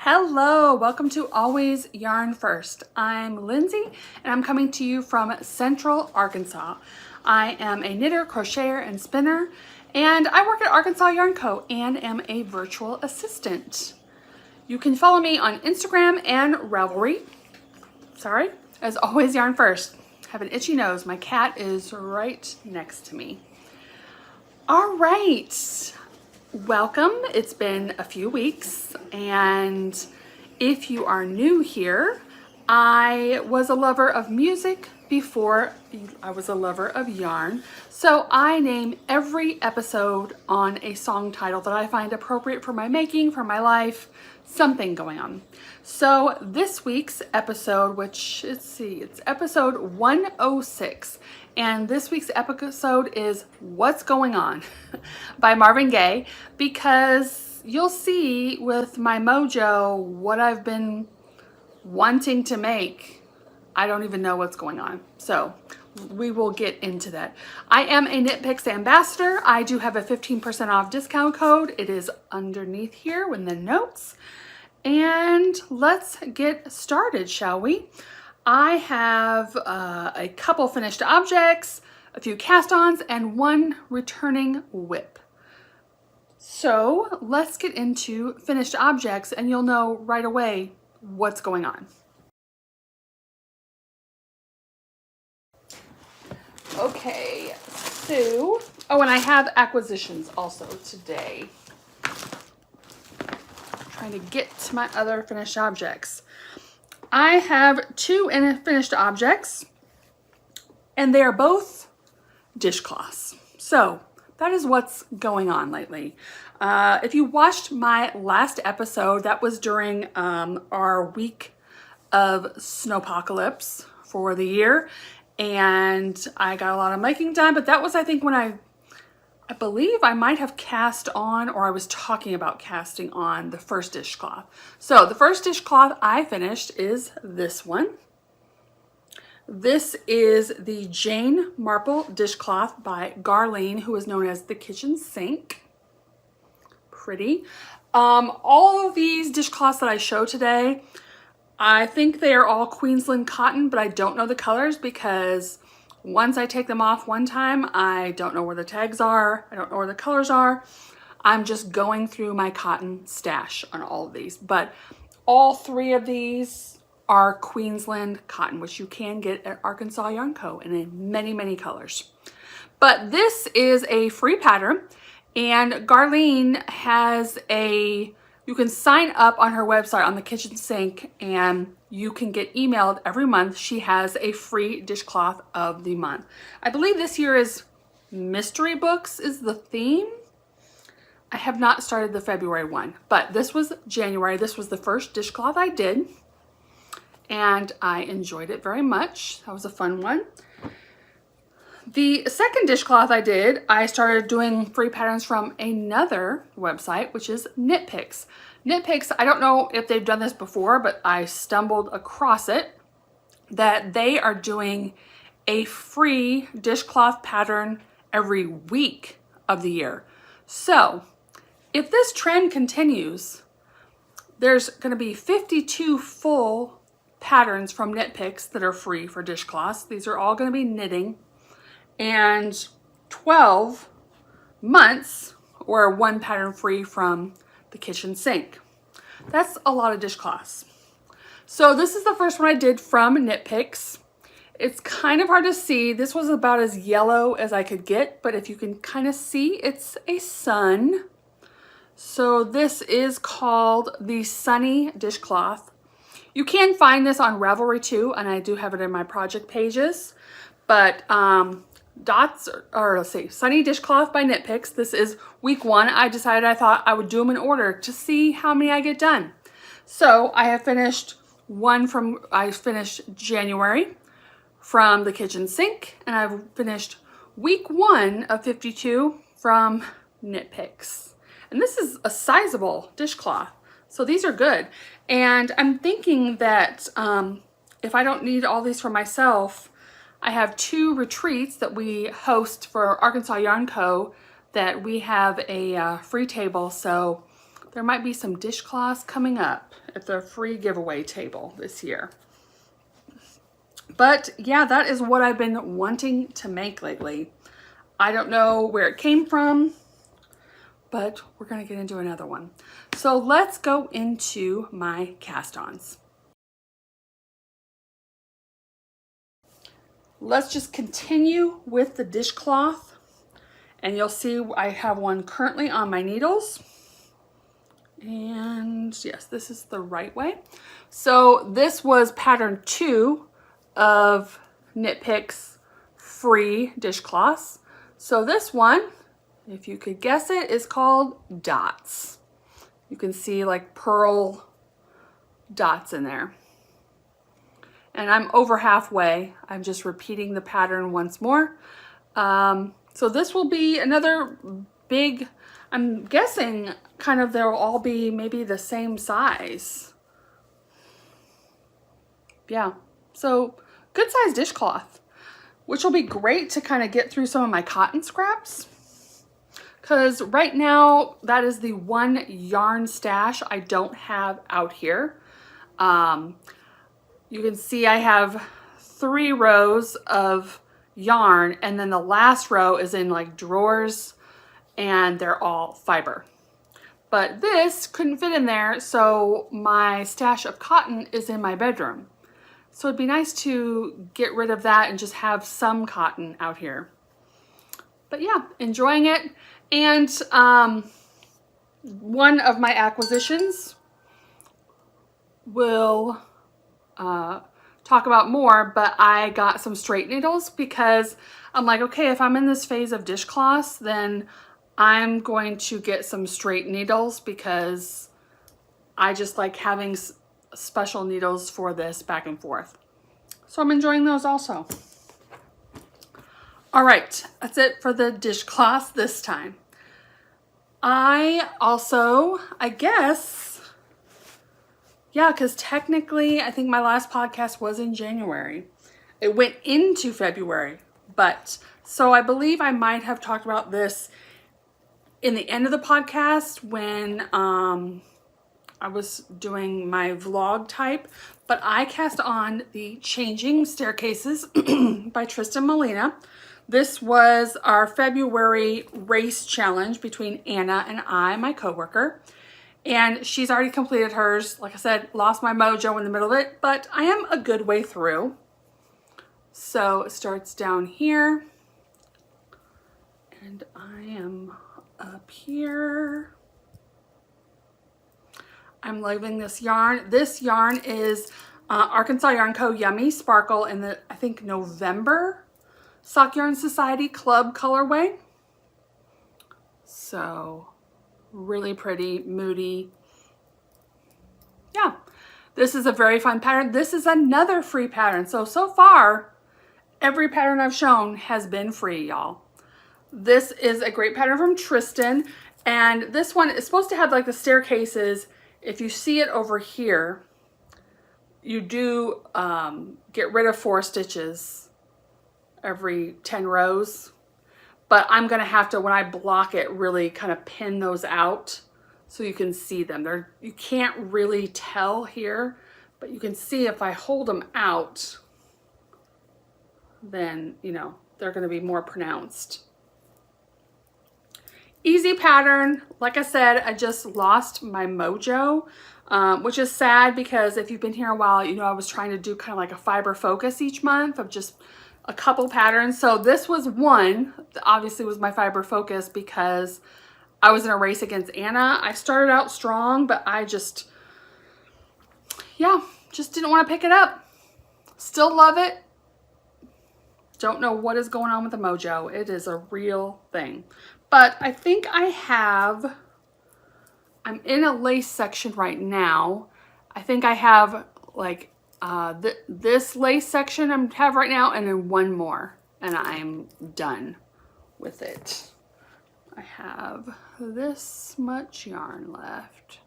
Hello, welcome to Always Yarn First. I'm Lindsay and I'm coming to you from Central Arkansas. I am a knitter, crocheter, and spinner, and I work at Arkansas Yarn Co. and am a virtual assistant. You can follow me on Instagram and Ravelry. Sorry, as Always Yarn First. I have an itchy nose. My cat is right next to me. All right. Welcome. It's been a few weeks, and if you are new here, I was a lover of music before I was a lover of yarn. So I name every episode on a song title that I find appropriate for my making, for my life, something going on. So this week's episode, which it's episode 106. And this week's episode is What's Going On by Marvin Gaye, because you'll see with my mojo what I've been wanting to make. I don't even know what's going on. So we will get into that. I am a KnitPicks ambassador. I do have a 15% off discount code. It is underneath here in the notes. And let's get started, shall we? I have a couple finished objects, a few cast-ons, and one returning whip. So let's get into finished objects and you'll know right away what's going on. Okay, so, and I have acquisitions also today. Trying to get to my other finished objects. I have two finished objects, and they are both dishcloths. So that is what's going on lately. If you watched my last episode, that was during our week of snowpocalypse for the year, and I got a lot of making done, but that was, I think, when I believe I might have cast on, or I was talking about casting on, the first dishcloth. So the first dishcloth I finished is this one. This is the Jane Marple dishcloth by Garlene, who is known as the kitchen sink. Pretty. All of these dishcloths that I show today, I think they are all Queensland Cotton, but I don't know the colors because once I take them off one time, I don't know where the tags are. I don't know where the colors are. I'm just going through my cotton stash on all of these. But all three of these are Queensland Cotton, which you can get at Arkansas Yarn Co. and in many, many colors. But this is a free pattern, and Garlene has you can sign up on her website on the kitchen sink and you can get emailed every month. She has a free dishcloth of the month. I believe this year is mystery books is the theme. I have not started the February one, but this was January. This was the first dishcloth I did, and I enjoyed it very much. That was a fun one. The second dishcloth I did, I started doing free patterns from another website, which is KnitPicks. KnitPicks, I don't know if they've done this before, but I stumbled across it, that they are doing a free dishcloth pattern every week of the year. So if this trend continues, there's going to be 52 full patterns from KnitPicks that are free for dishcloths. These are all going to be knitting. And 12 months or one pattern free from the kitchen sink. That's a lot of dishcloths. So this is the first one I did from KnitPicks. It's kind of hard to see. This was about as yellow as I could get, but if you can kind of see, it's a sun. So this is called the Sunny Dishcloth. You can find this on Ravelry too, and I do have it in my project pages. But let's see, Sunny Dishcloth by KnitPicks. This is week one. I decided I thought I would do them in order to see how many I get done. So I have finished I finished January from the kitchen sink, and I've finished week one of 52 from KnitPicks. And this is a sizable dishcloth, so these are good. And I'm thinking that if I don't need all these for myself, I have two retreats that we host for Arkansas Yarn Co. that we have a free table, so there might be some dishcloths coming up at the free giveaway table this year. But yeah, that is what I've been wanting to make lately. I don't know where it came from, but we're gonna get into another one. So let's go into my cast-ons. Let's just continue with the dishcloth, and you'll see I have one currently on my needles. And yes, this is the right way. So this was pattern 2 of KnitPicks free dishcloths. So this one, if you could guess it, is called Dots. You can see like pearl dots in there. And I'm over halfway. I'm just repeating the pattern once more. So this will be another big, I'm guessing kind of they'll all be maybe the same size. Yeah, so good size dishcloth, which will be great to kind of get through some of my cotton scraps. Because right now, that is the one yarn stash I don't have out here. You can see I have 3 rows of yarn, and then the last row is in like drawers, and they're all fiber. But this couldn't fit in there, so my stash of cotton is in my bedroom. So it'd be nice to get rid of that and just have some cotton out here. But yeah, enjoying it. And one of my acquisitions will talk about more, but I got some straight needles because I'm like, okay, if I'm in this phase of dishcloths, then I'm going to get some straight needles because I just like having special needles for this back and forth. So I'm enjoying those also. All right, that's it for the dishcloths this time. I guess, yeah, because technically I think my last podcast was in January. It went into February, but so I believe I might have talked about this in the end of the podcast when I was doing my vlog type, but I cast on the Changing Staircases by Trysten Molina. This was our February race challenge between Anna and I, my coworker. And she's already completed hers. Like I said, lost my mojo in the middle of it, but I am a good way through. So it starts down here. And I am up here. I'm loving this yarn. This yarn is Arkansas Yarn Co. Yummy Sparkle in the, I think, November Sock Yarn Society Club colorway. So really pretty, moody. Yeah, this is a very fun pattern. This is another free pattern. So far, every pattern I've shown has been free, y'all. This is a great pattern from Trysten. And this one is supposed to have like the staircases. If you see it over here, you do get rid of 4 stitches every 10 rows. But I'm gonna have to, when I block it, really kind of pin those out so you can see them. You can't really tell here, but you can see if I hold them out, then, you know, they're gonna be more pronounced. Easy pattern. Like I said, I just lost my mojo, which is sad because if you've been here a while, you know I was trying to do kind of like a fiber focus each month of just a couple patterns. So this was one, obviously was my fiber focus because I was in a race against Anna. I started out strong, but I just, yeah, just didn't want to pick it up. Still love it. Don't know what is going on with the mojo. It is a real thing. But I think I'm in a lace section right now. I think I have like this lace section I have right now and then one more and I'm done with it. I have this much yarn left.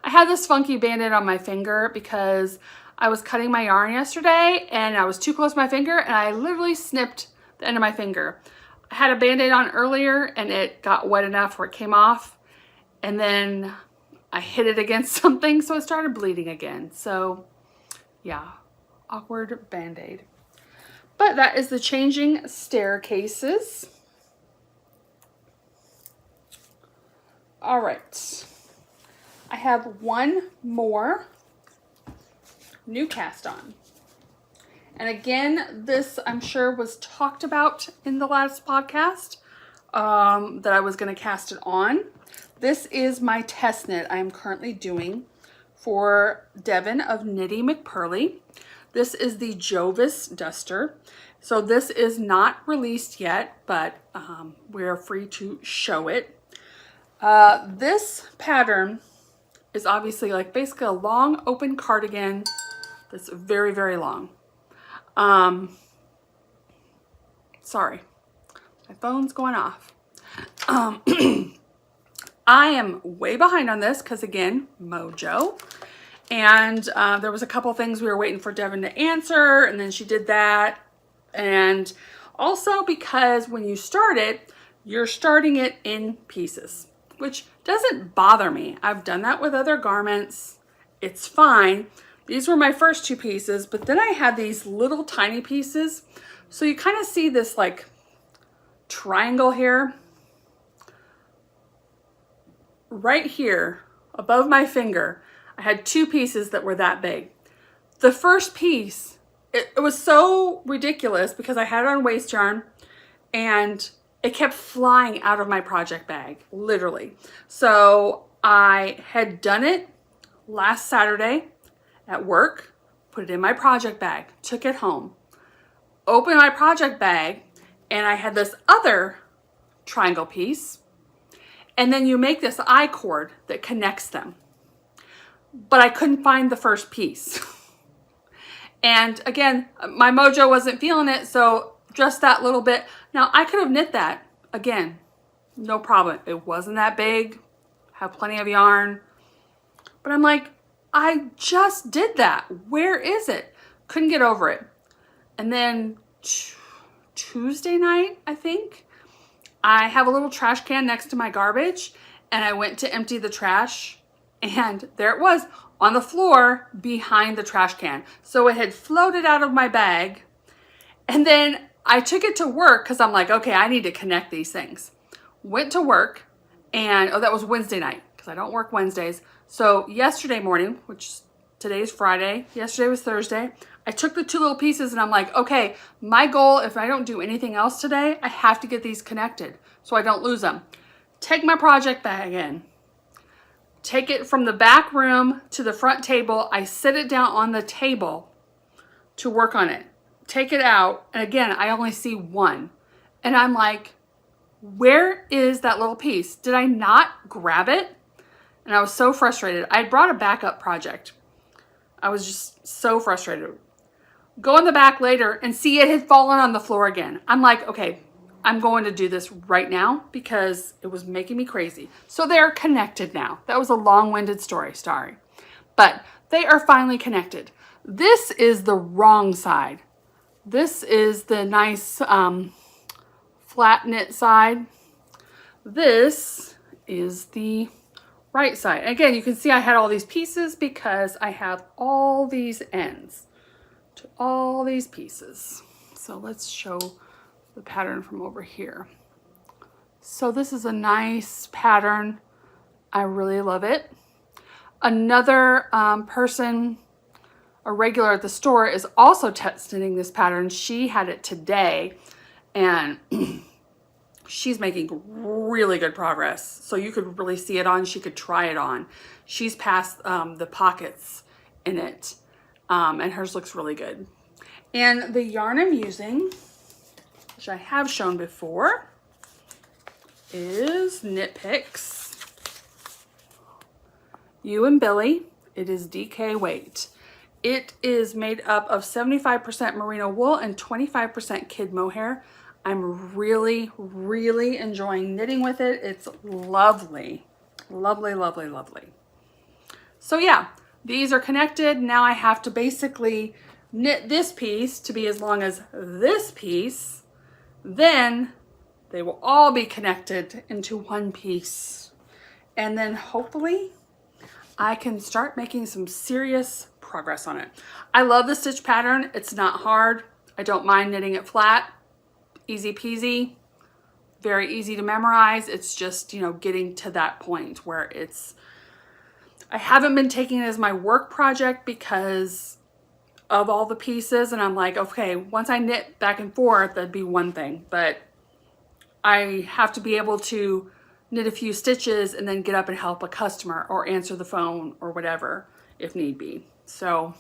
I had this funky band-aid on my finger because I was cutting my yarn yesterday and I was too close to my finger and I literally snipped the end of my finger. I had a band-aid on earlier and it got wet enough where it came off and then I hit it against something, so it started bleeding again. So yeah, awkward band-aid. But that is the changing staircases. All right, I have one more new cast on. And again, this I'm sure was talked about in the last podcast that I was going to cast it on. This is my test knit I am currently doing for Devin of Knitty McPurley. This is the Jovis duster. So this is not released yet, but we're free to show it. This pattern is obviously like basically a long open cardigan that's very, very long. Sorry, my phone's going off. I am way behind on this because, again, mojo. And there was a couple things we were waiting for Devin to answer, and then she did that. And also because when you start it, you're starting it in pieces, which doesn't bother me. I've done that with other garments. It's fine. These were my first two pieces, but then I had these little tiny pieces. So you kind of see this like triangle here. Right here, above my finger, I had two pieces that were that big. The first piece, it was so ridiculous because I had it on waste yarn and it kept flying out of my project bag, literally. So I had done it last Saturday at work, put it in my project bag, took it home, opened my project bag, and I had this other triangle piece. And then you make this I-cord that connects them. But I couldn't find the first piece. And again, my mojo wasn't feeling it, so just that little bit. Now, I could have knit that, again, no problem. It wasn't that big, have plenty of yarn. But I'm like, I just did that. Where is it? Couldn't get over it. And then Tuesday night, I think, I have a little trash can next to my garbage, and I went to empty the trash, and there it was on the floor behind the trash can. So it had floated out of my bag, and then I took it to work because I'm like, okay, I need to connect these things. Went to work, and oh, that was Wednesday night because I don't work Wednesdays. So yesterday morning, which today's Friday, yesterday was Thursday, I took the two little pieces and I'm like, okay, my goal, if I don't do anything else today, I have to get these connected so I don't lose them. Take my project bag in, take it from the back room to the front table. I sit it down on the table to work on it. Take it out, and again, I only see one. And I'm like, where is that little piece? Did I not grab it? And I was so frustrated. I had brought a backup project. I was just so frustrated. Go in the back later and see it had fallen on the floor again. I'm like, okay, I'm going to do this right now because it was making me crazy. So they're connected now. That was a long-winded story, sorry. But they are finally connected. This is the wrong side. This is the nice flat knit side. This is the right side. Again, you can see I had all these pieces because I have all these ends to all these pieces. So let's show the pattern from over here. So this is a nice pattern. I really love it. Another person, a regular at the store, is also test knitting this pattern. She had it today and she's making really good progress. So you could really see it on. She could try it on. She's past the pockets in it, and hers looks really good. And the yarn I'm using, which I have shown before, is KnitPicks. You and Billy. It is DK weight. It is made up of 75% merino wool and 25% kid mohair. I'm really, really enjoying knitting with it. It's lovely. Lovely, lovely, lovely. So yeah, these are connected. Now I have to basically knit this piece to be as long as this piece. Then they will all be connected into one piece. and then hopefully I can start making some serious progress on it. I love the stitch pattern. It's not hard. I don't mind knitting it flat. Easy peasy. Very easy to memorize. It's just, you know, getting to that point where I haven't been taking it as my work project because of all the pieces, and I'm like, okay, once I knit back and forth, that'd be one thing, but I have to be able to knit a few stitches and then get up and help a customer or answer the phone or whatever if need be. So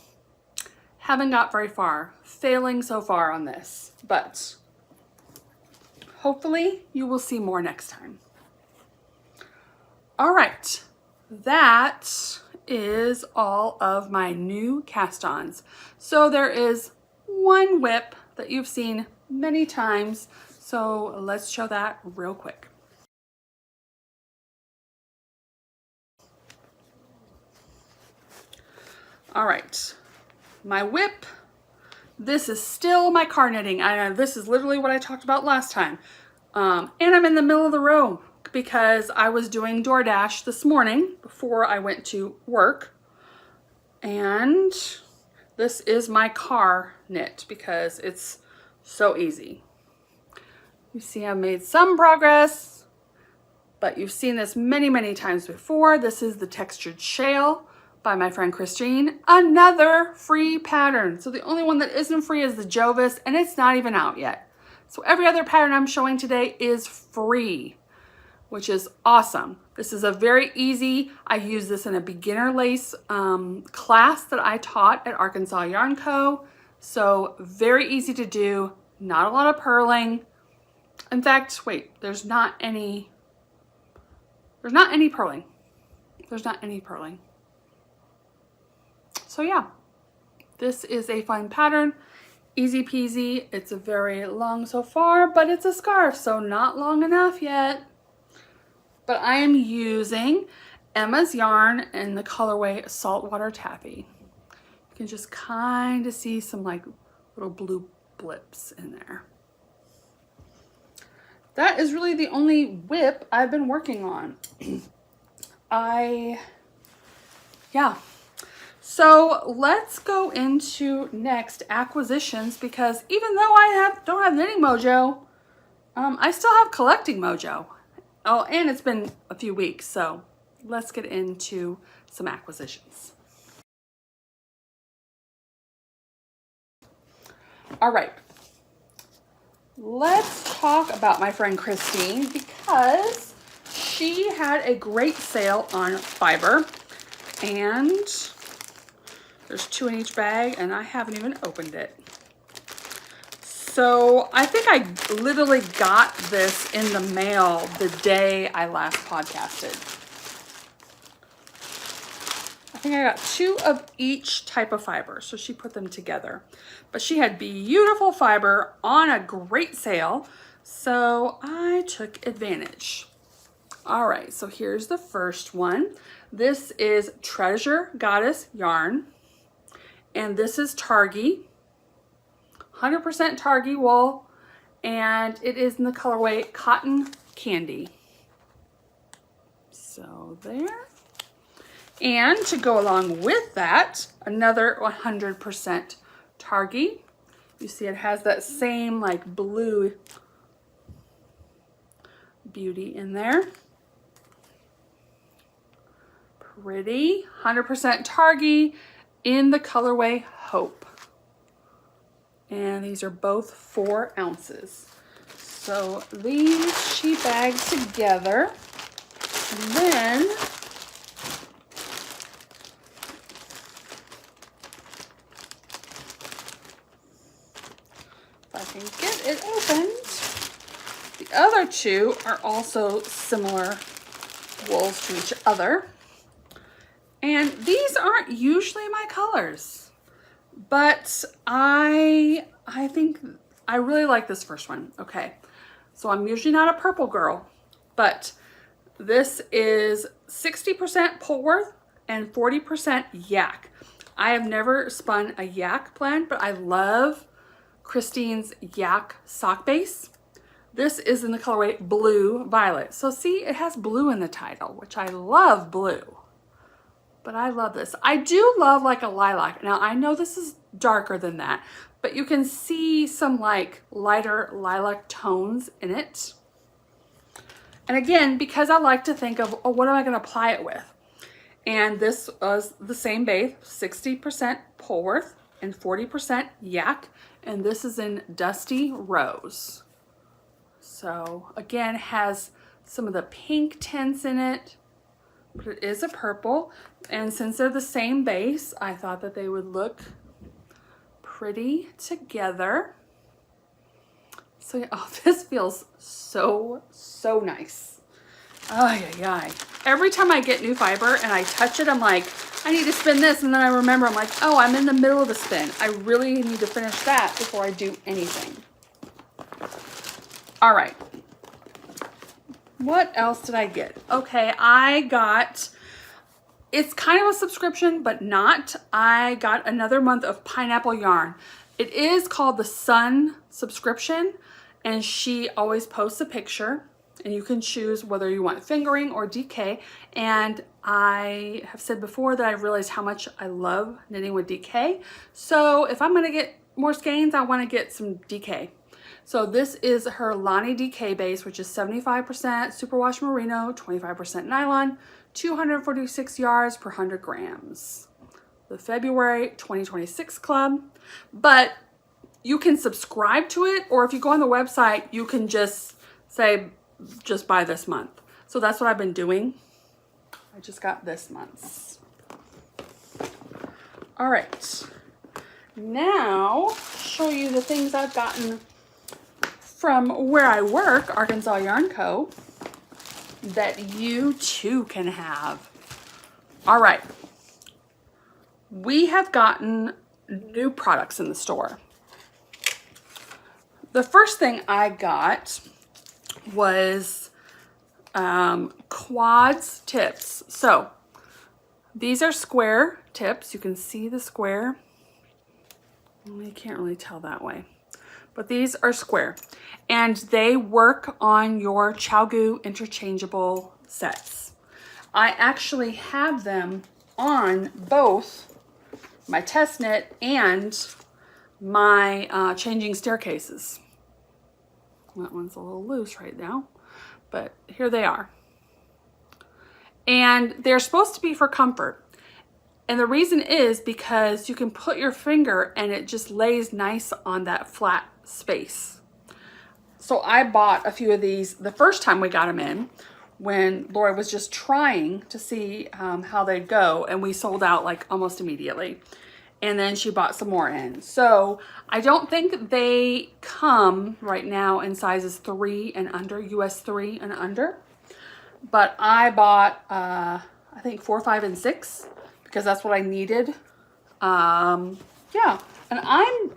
haven't got very far, failing so far on this, but hopefully you will see more next time. All right, that is all of my new cast-ons. So there is one whip that you've seen many times, so let's show that real quick. All right, my whip. This is still my car knitting. This is literally what I talked about last time. And I'm in the middle of the row because I was doing DoorDash this morning before I went to work. And this is my car knit because it's so easy. You see I've made some progress, but you've seen this many, many times before. This is the textured shale by my friend Christine, another free pattern. So the only one that isn't free is the Jovis, and it's not even out yet. So every other pattern I'm showing today is free, which is awesome. This is a very easy, I use this in a beginner lace class that I taught at Arkansas Yarn Co. So very easy to do, not a lot of purling. In fact, wait, there's not any purling. There's not any purling. So yeah, this is a fun pattern, easy peasy. It's a very long so far, but it's a scarf, so not long enough yet. But I am using Emma's yarn in the colorway Saltwater Taffy. You can just kind of see some like little blue blips in there. That is really the only whip I've been working on. Yeah. So let's go into next acquisitions, because even though I don't have knitting mojo, I still have collecting mojo. Oh, and it's been a few weeks, so let's get into some acquisitions. All right, let's talk about my friend Christine, because she had a great sale on fiber, and there's 2 in each bag, and I haven't even opened it. So I think I literally got this in the mail the day I last podcasted. I think I got 2 of each type of fiber, so she put them together. But she had beautiful fiber on a great sale, so I took advantage. All right, so here's the first one. This is Treasure Goddess yarn, and this is Targhee, 100% Targhee wool, and it is in the colorway Cotton Candy. So there. And to go along with that, another 100% Targhee. You see it has that same like blue beauty in there. Pretty, 100% Targhee in the colorway Hope. And these are both 4 ounces. So these she bags together. And then if I can get it opened, the other 2 are also similar wools to each other. And these aren't usually my colors, but I think I really like this first one. Okay, so I'm usually not a purple girl, but this is 60% Polworth and 40% yak. I have never spun a yak blend, but I love Christine's yak sock base, This is in the colorway Blue Violet. So see, it has blue in the title, which I love blue. But I love this. I do love like a lilac. Now I know this is darker than that, but you can see some like lighter lilac tones in it. And again, because I like to think of, oh, what am I going to apply it with? And this was the same base, 60% Polworth and 40% Yak. And this is in Dusty Rose. So again, has some of the pink tints in it, but it is a purple. And since they're the same base, I thought that they would look pretty together. So yeah, oh, this feels so nice. Ay, ay, ay. Every time I get new fiber and I touch it, I'm like, I need to spin this. And then I remember, I'm like, oh, I'm in the middle of the spin. I really need to finish that before I do anything. All right. What else did I get? Okay, I got, it's kind of a subscription, but not. I got another month of pineapple yarn. It is called the Sun subscription, and she always posts a picture, and you can choose whether you want fingering or DK. And I have said before that I realized how much I love knitting with DK. So if I'm gonna get more skeins, I wanna get some DK. So this is her Lonnie DK base, which is 75% superwash merino, 25% nylon, 246 yards per 100 grams. The February 2026 club. But you can subscribe to it, or if you go on the website, you can just say, just buy this month. So that's what I've been doing. I just got this month's. All right. Now, show you the things I've gotten from where I work, Arkansas Yarn Co., that you too can have. All right. We have gotten new products in the store. The first thing I got was quads tips. So these are square tips. You can see the square. You can't really tell that way, but these are square, and they work on your ChowGoo interchangeable sets. I actually have them on both my test knit and my changing staircases. That one's a little loose right now, but here they are. And they're supposed to be for comfort. And the reason is because you can put your finger and it just lays nice on that flat space. So I bought a few of these the first time we got them in, when Laura was just trying to see how they'd go, and we sold out like almost immediately. And then she bought some more in. So I don't think they come right now in sizes 3 and under, US 3 and under. But I bought, I think 4, 5, and 6, because that's what I needed. Yeah, and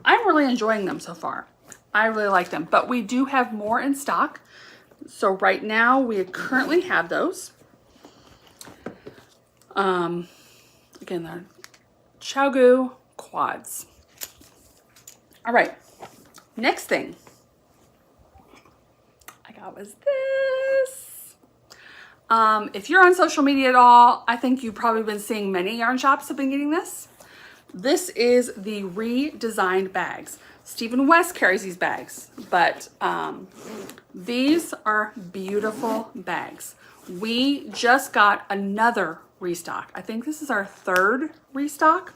I'm really enjoying them so far. I really like them, but we do have more in stock. So right now we currently have those. Again, they're ChowGoo quads. All right, next thing I got was this. If you're on social media at all, I think you've probably been seeing many yarn shops have been getting this. This is the redesigned bags. Stephen West carries these bags, but these are beautiful bags. We just got another restock. I think this is our 3rd restock.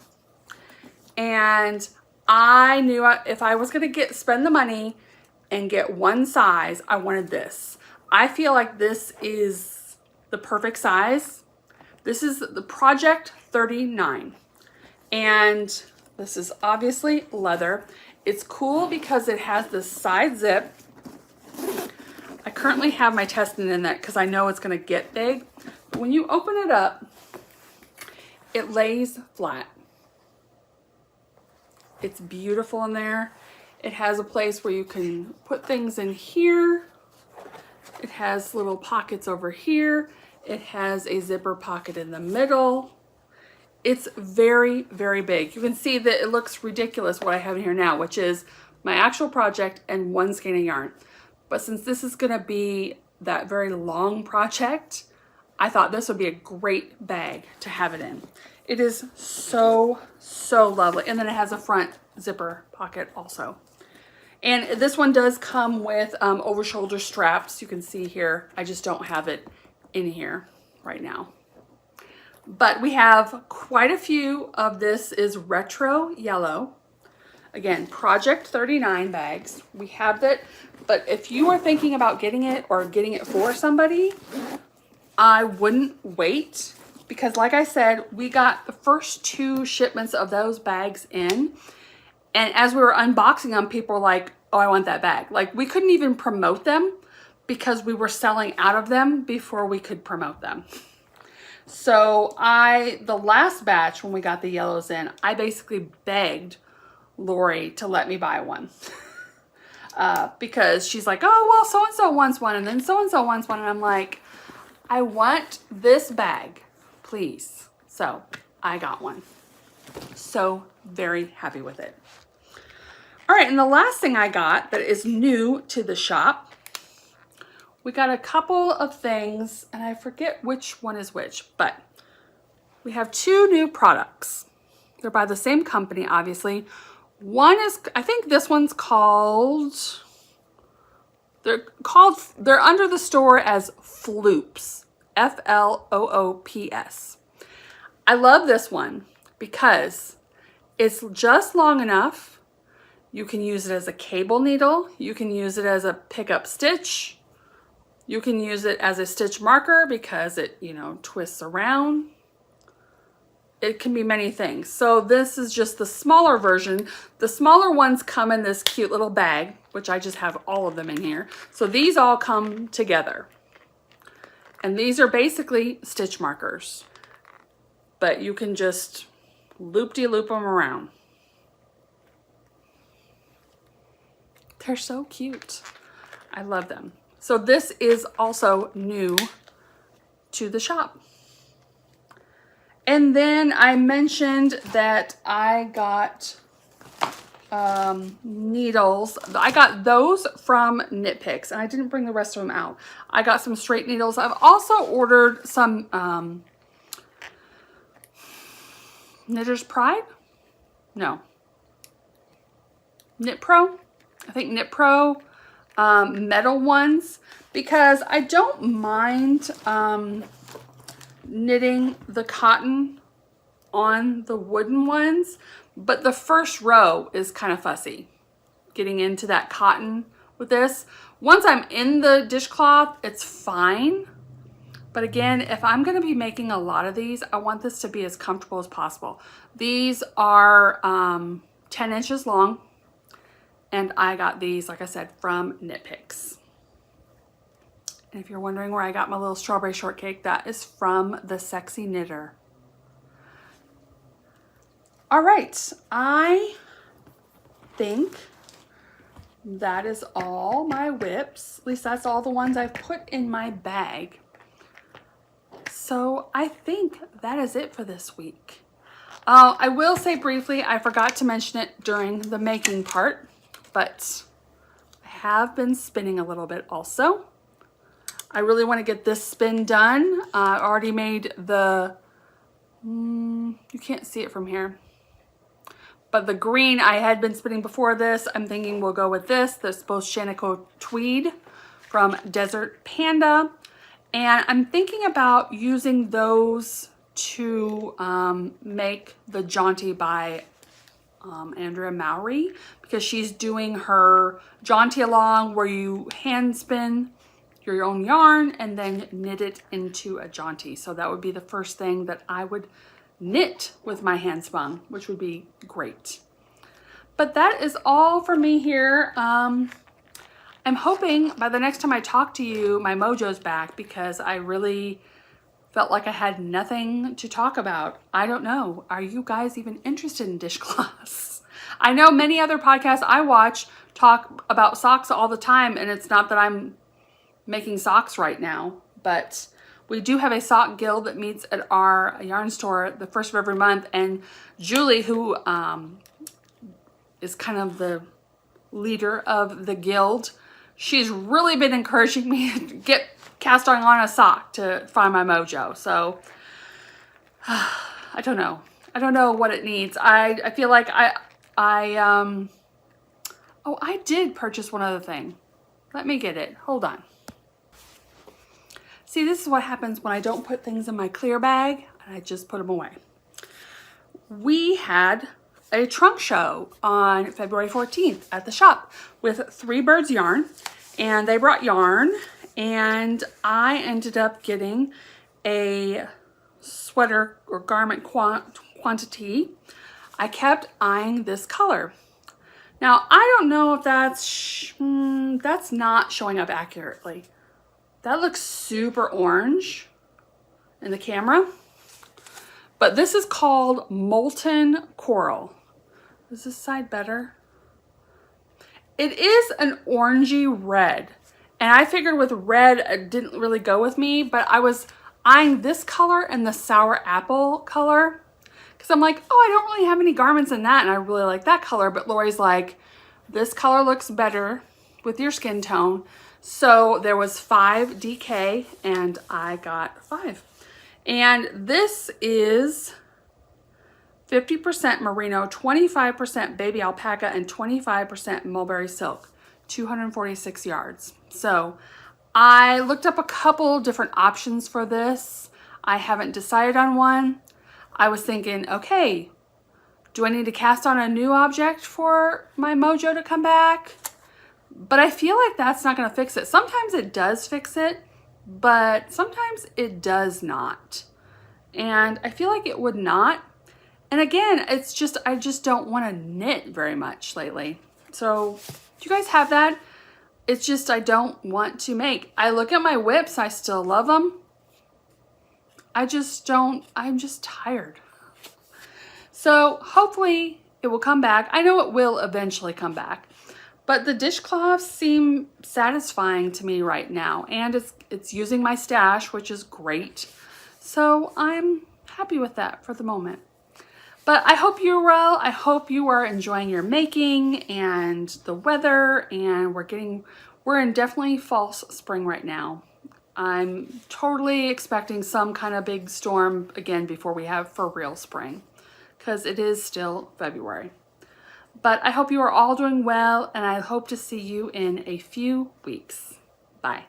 And I knew if I was going to spend the money and get one size, I wanted this. I feel like this is the perfect size. This is the Project 39. And this is obviously leather. It's cool because it has this side zip. I currently have my testing in that because I know it's going to get big. But when you open it up, it lays flat. It's beautiful in there. It has a place where you can put things in here. It has little pockets over here. It has a zipper pocket in the middle. It's very, very big. You can see that it looks ridiculous what I have in here now, which is my actual project and 1 skein of yarn. But since this is gonna be that very long project, I thought this would be a great bag to have it in. It is so, so lovely. And then it has a front zipper pocket also. And this one does come with over shoulder straps. You can see here, I just don't have it in here right now. But we have quite a few of this is retro yellow. Again, Project 39 bags. We have that, but if you are thinking about getting it or getting it for somebody, I wouldn't wait, because like I said, we got the first 2 shipments of those bags in, and as we were unboxing them, people were like, oh, I want that bag. Like, we couldn't even promote them because we were selling out of them before we could promote them. So the last batch, when we got the yellows in, I basically begged Lori to let me buy one. Because she's like, oh, well, so-and-so wants one, and then so-and-so wants one, and I'm like, I want this bag, please. So I got one. So very happy with it. All right, and the last thing I got that is new to the shop, we got a couple of things, and I forget which one is which, but we have 2 new products. They're by the same company, obviously. One is, I think this one's called, they're under the store as Floops, Floops. I love this one because it's just long enough. You can use it as a cable needle. You can use it as a pickup stitch. You can use it as a stitch marker because it, you know, twists around. It can be many things. So this is just the smaller version. The smaller ones come in this cute little bag, which I just have all of them in here. So these all come together. And these are basically stitch markers, but you can just loop-de-loop them around. They're so cute. I love them. So this is also new to the shop. And then I mentioned that I got needles. I got those from KnitPicks, and I didn't bring the rest of them out. I got some straight needles. I've also ordered some Knitter's Pride? No. Knit Pro? I think Knit Pro metal ones, because I don't mind knitting the cotton on the wooden ones, but the first row is kind of fussy getting into that cotton with this. Once I'm in the dishcloth, it's fine, but again, if I'm going to be making a lot of these, I want this to be as comfortable as possible. These are 10 inches long, and I got these, like I said, from KnitPicks. And if you're wondering where I got my little strawberry shortcake, that is from the Sexy Knitter. All right, I think that is all my whips. At least that's all the ones I've put in my bag. So I think that is it for this week. I will say briefly, I forgot to mention it during the making part, but I have been spinning a little bit also. I really want to get this spin done. I already made the, you can't see it from here, but the green I had been spinning before this. I'm thinking we'll go with this both Shanico Tweed from Desert Panda. And I'm thinking about using those to make the Jaunty by Andrea Mowry, because she's doing her Jaunty along where you hand spin your own yarn and then knit it into a Jaunty. So that would be the first thing that I would knit with my hand spun, which would be great. But that is all for me here. I'm hoping by the next time I talk to you, my mojo's back, because I really felt like I had nothing to talk about. I don't know. Are you guys even interested in dishcloths? I know many other podcasts I watch talk about socks all the time, and it's not that I'm making socks right now, but we do have a sock guild that meets at our yarn store the first of every month, and Julie, who is kind of the leader of the guild, she's really been encouraging me to get cast on a sock to find my mojo. So I don't know. I don't know what it needs. I feel like oh, I did purchase one other thing. Let me get it. Hold on. See, this is what happens when I don't put things in my clear bag and I just put them away. We had a trunk show on February 14th at the shop with Three Birds Yarn, and they brought yarn, and I ended up getting a sweater or garment quantity. I kept eyeing this color. Now, I don't know if that's not showing up accurately. That looks super orange in the camera, but this is called Molten Coral. Is this side better? It is an orangey red, and I figured with red it didn't really go with me, but I was eyeing this color and the sour apple color because I'm like, oh, I don't really have any garments in that, and I really like that color. But Lori's like, this color looks better with your skin tone. So there was 5 DK and I got 5. And this is 50% merino, 25% baby alpaca, and 25% mulberry silk, 246 yards. So I looked up a couple different options for this. I haven't decided on one. I was thinking, okay, do I need to cast on a new object for my mojo to come back? But I feel like that's not going to fix it. Sometimes it does fix it, but sometimes it does not. And I feel like it would not. And again, it's just, I just don't want to knit very much lately. So do you guys have that? It's just, I don't want to make. I look at my whips, I still love them. I just don't, I'm just tired. So hopefully it will come back. I know it will eventually come back. But the dishcloths seem satisfying to me right now, and it's using my stash, which is great. So I'm happy with that for the moment. But I hope you're well. I hope you are enjoying your making and the weather, and we're in definitely false spring right now. I'm totally expecting some kind of big storm again before we have for real spring, because it is still February. But I hope you are all doing well, and I hope to see you in a few weeks. Bye.